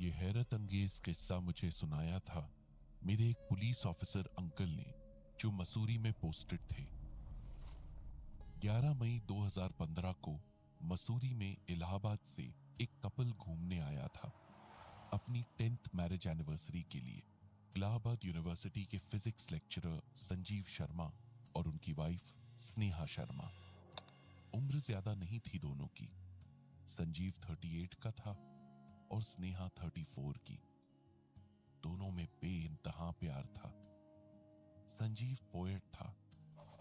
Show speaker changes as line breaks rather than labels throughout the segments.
ये हैरत अंगेज किस्सा मुझे सुनाया था मेरे एक पुलिस ऑफिसर अंकल ने, जो मसूरी में पोस्टेड थे। 11 मई 2015 को मसूरी में इलाहाबाद से एक कपल घूमने आया था अपनी 10th मैरिज एनिवर्सरी के लिए। इलाहाबाद यूनिवर्सिटी के फिजिक्स लेक्चरर संजीव शर्मा और उनकी वाइफ स्नेहा शर्मा। उम्र ज्यादा नहीं थी दोनों की। संजीव 38 का था और स्नेहा 34 की। दोनों में बेइंतहा प्यार था। संजीव पोएट था,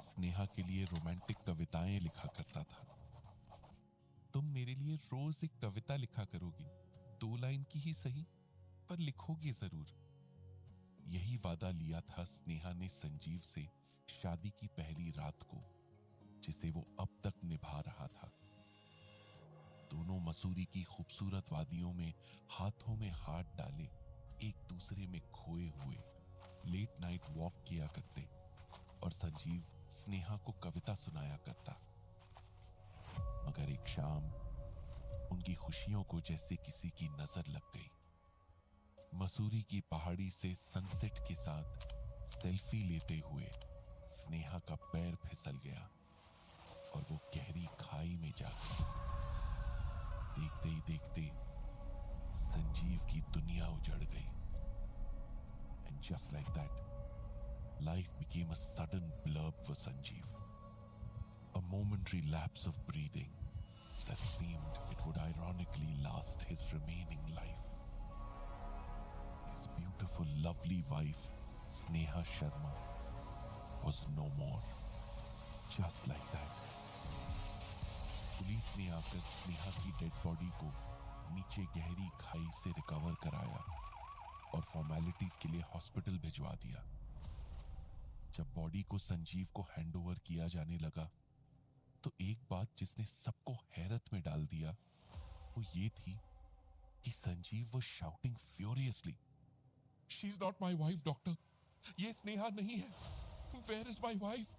स्नेहा के लिए रोमांटिक कविताएं लिखा करता था। तुम मेरे लिए रोज एक कविता लिखा करोगी, 2 लाइन की ही सही, पर लिखोगी जरूर। यही वादा लिया था स्नेहा ने संजीव से शादी की पहली रात को, जिसे वो अब तक निभा रहा था। दोनों मसूरी की खूबसूरत वादियों में हाथों में हाथ डाले एक दूसरे में खोए हुए लेट नाइट वॉक किया करते और संजीव स्नेहा को कविता सुनाया करता। मगर एक शाम उनकी खुशियों को जैसे किसी की नजर लग गई। मसूरी की पहाड़ी से सनसेट के साथ सेल्फी लेते हुए स्नेहा का पैर फिसल गया और वो गहरी खाई में जा गई। देखते ही देखते संजीव की दुनिया उजड़ गई। And just like that, life became a sudden blurb for Sanjeev. A momentary lapse of breathing that seemed it would ironically last his remaining life. His beautiful, lovely wife, Sneha Sharma, was no more. Just like that. Police ने आकर स्नेहा की dead body को नीचे गहरी खाई से recover कराया और फॉर्मेलिटीज के लिए हॉस्पिटल भिजवा दिया। जब बॉडी को संजीव को हैंडओवर किया जाने लगा तो एक बात जिसने सबको हैरत में डाल दिया वो ये थी कि Sanjeev was shouting furiously, "She's not my wife, doctor. ये स्नेहा नहीं है. Where is my wife?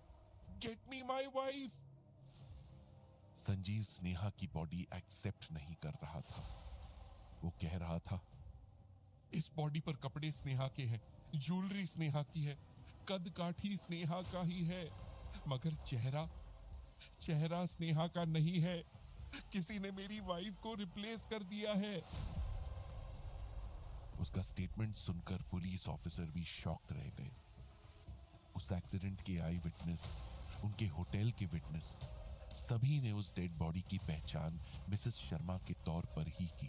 Get me my wife." Sanjeev Sneha की बॉडी एक्सेप्ट नहीं कर रहा था। वो कह रहा था, इस बॉडी पर कपड़े स्नेहा के हैं, ज्वेलरी स्नेहा की है, कद काठी स्नेहा का ही है, मगर चेहरा स्नेहा का नहीं है। किसी ने मेरी वाइफ को रिप्लेस कर दिया है। उसका स्टेटमेंट सुनकर पुलिस ऑफिसर भी शॉक्ड रह गए। उस एक्सीडेंट के आई विटनेस, उनके होटल के विटनेस, सभी ने उस डेड बॉडी की पहचान मिसेस शर्मा के तौर पर ही की।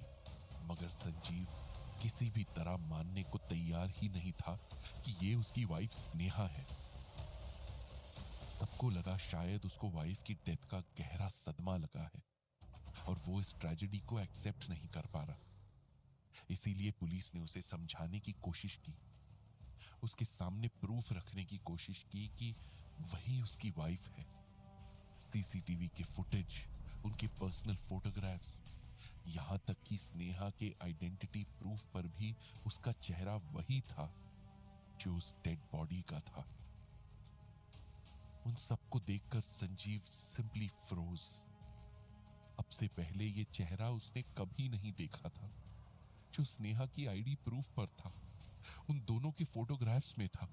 मगर संजीव किसी भी तरह मानने को तैयार ही नहीं था कि ये उसकी वाइफ स्नेहा है। सबको लगा शायद उसको वाइफ की डेथ का गहरा सदमा लगा है और वो इस ट्रेजेडी को एक्सेप्ट नहीं कर पा रहा। इसीलिए पुलिस ने उसे समझाने की कोशिश की, उसके सामने प्रूफ रखने की कोशिश की कि वही उसकी वाइफ है। सीसीटीवी के फुटेज, उनके पर्सनल फोटोग्राफ्स, यहां तक कि स्नेहा के आइडेंटिटी प्रूफ पर भी उसका चेहरा वही था जो उस डेड बॉडी का था। उन सबको देखकर संजीव सिंपली फ्रोज। अब से पहले ये चेहरा उसने कभी नहीं देखा था, जो स्नेहा की आईडी प्रूफ पर था, उन दोनों के फोटोग्राफ्स में था।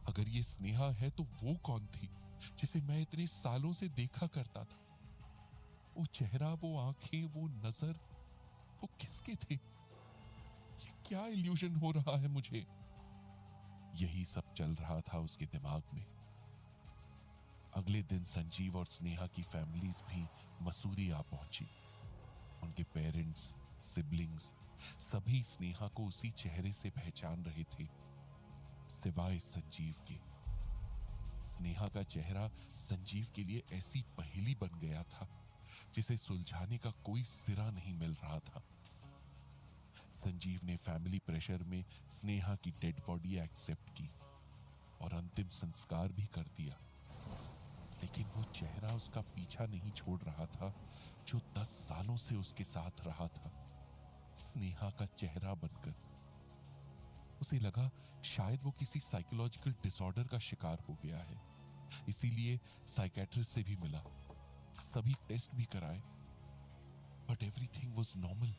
अगर ये स्नेहा है तो वो कौन थी जिसे मैं इतने सालों से देखा करता था? वो चेहरा, वो आंखें, वो नजर, वो किसके थे? ये क्या इल्यूजन हो रहा है मुझे? यही सब चल रहा था उसके दिमाग में। अगले दिन संजीव और स्नेहा की फैमिलीज भी मसूरी आ पहुंची। उनके पेरेंट्स, सिबलिंग्स सभी स्नेहा को उसी चेहरे से पहचान रहे थे, सिवाय संजीव के। स्नेहा का चेहरा संजीव के लिए ऐसी पहेली बन गया था जिसे सुलझाने का कोई सिरा नहीं मिल रहा था। संजीव ने फैमिली प्रेशर में स्नेहा की डेड बॉडी एक्सेप्ट की और अंतिम संस्कार भी कर दिया। लेकिन वो चेहरा उसका पीछा नहीं छोड़ रहा था जो 10 सालों से उसके साथ रहा था, स्नेहा का चेहरा बनकर। उसे लगा शायद वो किसी साइकोलॉजिकल डिसऑर्डर का शिकार हो गया है, इसीलिए साइकेट्रिस्ट से भी मिला, सभी टेस्ट भी कराए, बट एवरीथिंग वाज नॉर्मल।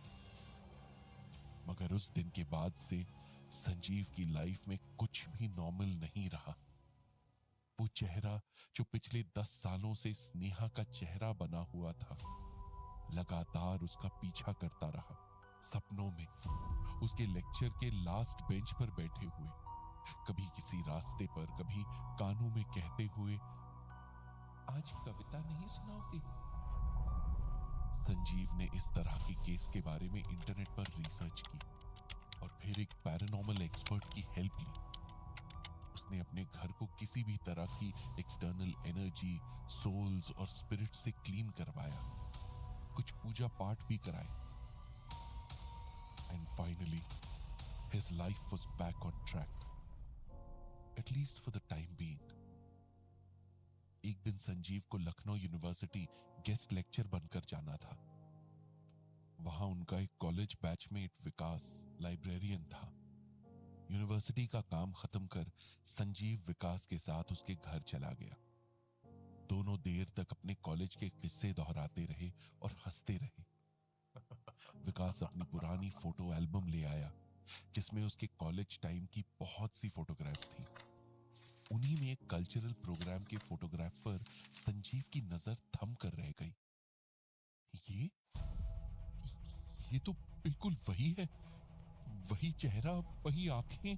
मगर उस दिन के बाद से संजीव की लाइफ में कुछ भी नॉर्मल नहीं रहा। वो चेहरा जो पिछले 10 सालों से स्नेहा का चेहरा बना हुआ था, लगातार उसका पीछा करता रहा। सपनों में, उसके लेक्चर के लास्ट बेंच पर बैठे हुए, कभी किसी रास्ते पर, कभी कानों में कहते हुए, आज कविता नहीं सुनाओगे? संजीव ने इस तरह के केस के बारे में इंटरनेट पर रिसर्च की और फिर एक पैरानॉर्मल एक्सपर्ट की हेल्प ली। उसने अपने घर को किसी भी तरह की एक्सटर्नल एनर्जी, सोल्स और स्पिरिट से क्लीन करवाया, कुछ पूजा पाठ भी कराए। And finally his life was back on track, at least for the time being. एक दिन संजीव को लखनऊ यूनिवर्सिटी गेस्ट लेक्चर बनकर जाना था। वहां उनका एक कॉलेज बैचमेट विकास लाइब्रेरियन था। यूनिवर्सिटी का काम खत्म कर संजीव विकास के साथ उसके घर चला गया। दोनों देर तक अपने कॉलेज के किस्से दोहराते रहे और हंसते रहे। विकास अपनी पुरानी फोटो एल्बम ले आया जिसमें उसके कॉलेज टाइम की बहुत सी फोटोग्राफ्स थी। उन्हीं में एक कल्चरल प्रोग्राम के फोटोग्राफ पर संजीव की नजर थम कर रह गई। ये तो बिल्कुल वही है, वही चेहरा, वही आंखें।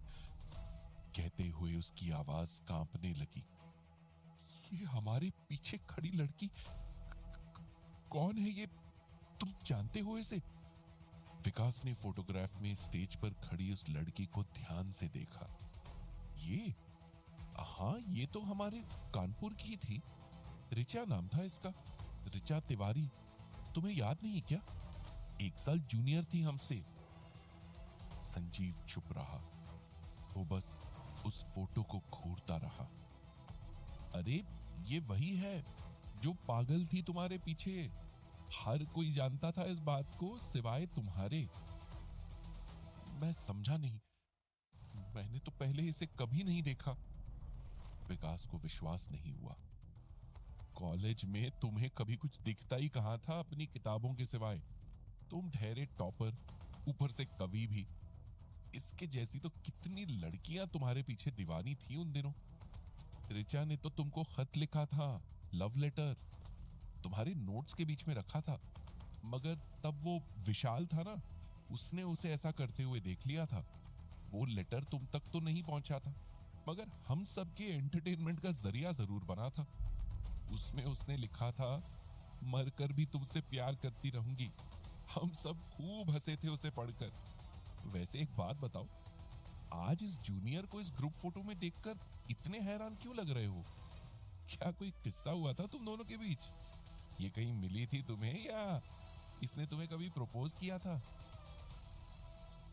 कहते हुए उसकी आवाज कांपने लगी। ये हमारे पीछे खड़ी लड़की कौन है? ये तुम जानते हो इसे? विकास ने फोटोग्राफ में स्टेज पर खड़ी उस लड़की को ध्यान से देखा। हाँ, ये तो हमारे कानपुर की थी। रिचा नाम था इसका, रिचा तिवारी। तुम्हें याद नहीं क्या? 1 साल जूनियर थी हमसे। संजीव चुप रहा। वो बस उस फोटो को घूरता रहा। अरे ये वही है जो पागल थी तुम्हारे पीछे। हर कोई जानता था इस बात को सिवाय तुम्हारे। मैं समझा नहीं, मैंने तो पहले इसे कभी नहीं देखा। विकास को विश्वास नहीं हुआ। कॉलेज में तुम्हें कभी कुछ दिखता ही कहां था अपनी किताबों के सिवाय। तुम ठहरे टॉपर, ऊपर से कवि भी। इसके जैसी तो कितनी लड़कियां तुम्हारे पीछे दीवानी थी उन दिनों। रिचा ने तो तुमको खत लिखा था, लव लेटर, तुम्हारे नोट्स के बीच में रखा था। मगर तब वो विशाल था ना, उसने उसे ऐसा करते हुए देख लिया था। वो लेटर तुम तक तो नहीं पहुंचा था, मगर हम सबके एंटरटेनमेंट का जरिया जरूर बना था। उसमें उसने लिखा था, मरकर भी तुमसे प्यार करती रहूंगी। हम सब खूब हंसे थे उसे पढ़कर। वैसे एक बात बताओ, आज इस जूनियर को इस ग्रुप फोटो में देखकर इतने हैरान क्यों लग रहे हो? क्या कोई किस्सा हुआ था तुम दोनों के बीच? ये कहीं मिली थी तुम्हें या इसने तुम्हें कभी प्रपोज किया था?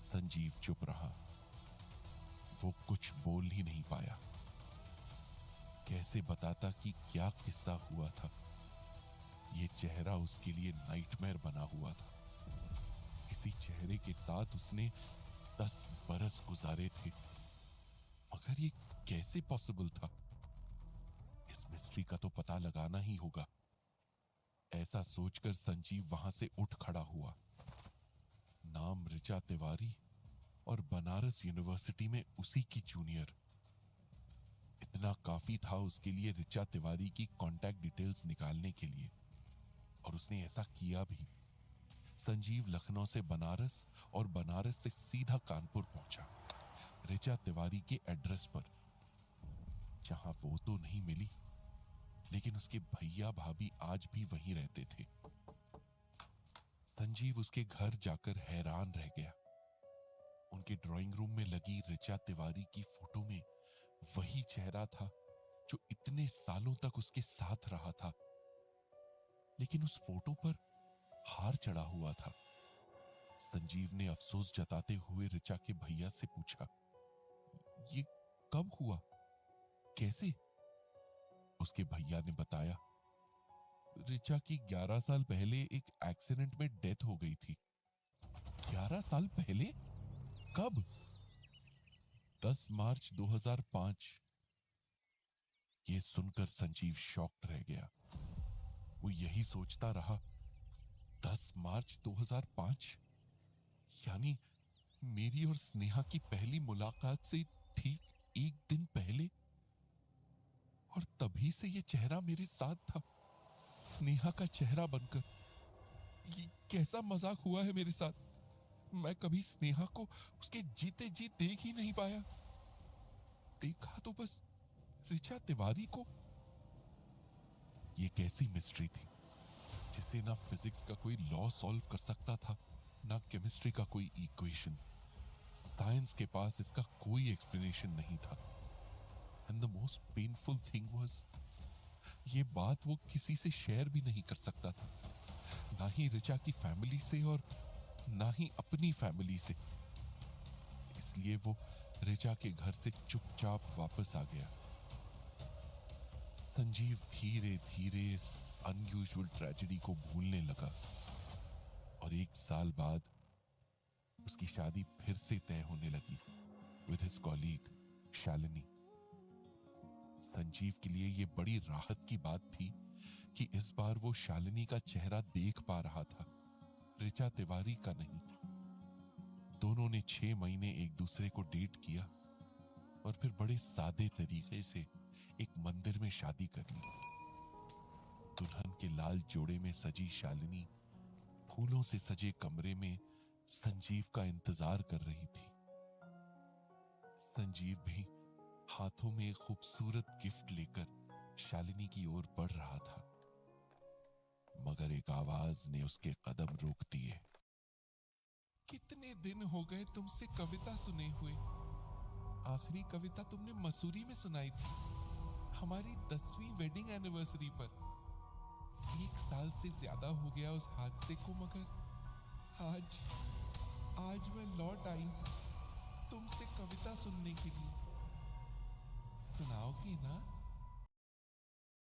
संजीव चुप रहा। वो कुछ बोल ही नहीं पाया। कैसे बताता कि क्या किस्सा हुआ था? ये चेहरा उसके लिए नाइटमेयर बना हुआ था। इसी चेहरे के साथ उसने 10 बरस गुजारे थे। मगर ये कैसे पॉसिबल था? इस मिस्ट्री का तो पता लगाना ही होगा। ऐसा सोचकर संजीव वहां से उठ खड़ा हुआ। नाम रिचा तिवारी और बनारस यूनिवर्सिटी में उसी की जूनियर। इतना काफी था उसके लिए रिचा तिवारी की कांटेक्ट डिटेल्स निकालने के लिए, और उसने ऐसा किया भी। संजीव लखनऊ से बनारस और बनारस से सीधा कानपुर पहुंचा, रिचा तिवारी के एड्रेस पर, जहां वो तो नहीं मिली, लेकिन उसके भैया भाभी आज भी वहीं रहते थे। संजीव उसके घर जाकर हैरान रह गया। उनके ड्राइंग रूम में लगी रिचा तिवारी की फोटो में वही चेहरा था जो इतने सालों तक उसके साथ रहा था। लेकिन उस फोटो पर हार चढ़ा हुआ था। संजीव ने अफसोस जताते हुए रिचा के भैया से पूछा, ये कब हुआ, कैसे? उसके भैया ने बताया, रिचा की 11 साल पहले एक एक्सीडेंट में डेथ हो गई थी। 11 साल पहले? कब? 10 मार्च 2005। ये सुनकर संजीव शॉक्ड रह गया। वो यही सोचता रहा, 10 मार्च 2005, यानी मेरी और स्नेहा की पहली मुलाकात से ठीक एक दिन पहले, और तभी से ये चेहरा मेरे साथ था, स्नेहा का चेहरा बनकर। ये कैसा मजाक हुआ है मेरे साथ। मैं कभी स्नेहा को उसके जीते जी देख ही नहीं पाया। देखा तो बस ऋचा तिवारी को। ये कैसी मिस्ट्री थी जिसे ना फिजिक्स का कोई लॉ सॉल्व कर सकता था, ना केमिस्ट्री का कोई इक्वेशन। साइंस के पास इसका कोई एक्सप्लेनेशन नहीं था। And the most painful thing was, ये बात वो किसी से शेयर भी नहीं कर सकता था, ना ही ऋचा की फैमिली से और ना ही अपनी फैमिली से। इसलिए वो ऋचा के घर से चुपचाप वापस आ गया। संजीव धीरे धीरे इस अनयूजुअल ट्रेजेडी को भूलने लगा और 1 साल बाद उसकी शादी फिर से तय होने लगी with his colleague Shalini. Sanjeev के लिए यह बड़ी राहत की बात थी कि इस बार वो शालिनी का चेहरा देख पा रहा था, ऋचा तिवारी का नहीं। दोनों ने 6 महीने एक दूसरे को डेट किया और फिर बड़े सादे तरीके से एक मंदिर में शादी कर ली। दुल्हन के लाल जोड़े में सजी शालिनी फूलों से सजे कमरे में संजीव का इंतजार कर रही थी। संजीव भी हाथों में एक खूबसूरत गिफ्ट लेकर शालिनी की ओर बढ़ रहा था, मगर एक आवाज ने उसके कदम रोक दिए। कितने दिन हो गए तुमसे कविता सुने हुए। आखिरी कविता तुमने मसूरी में सुनाई थी, हमारी 10वीं वेडिंग एनिवर्सरी पर। 1 साल से ज्यादा हो गया उस हादसे को, मगर आज मैं लौट आई तुमसे कविता सुनने के लिए। सुनाओगी ना?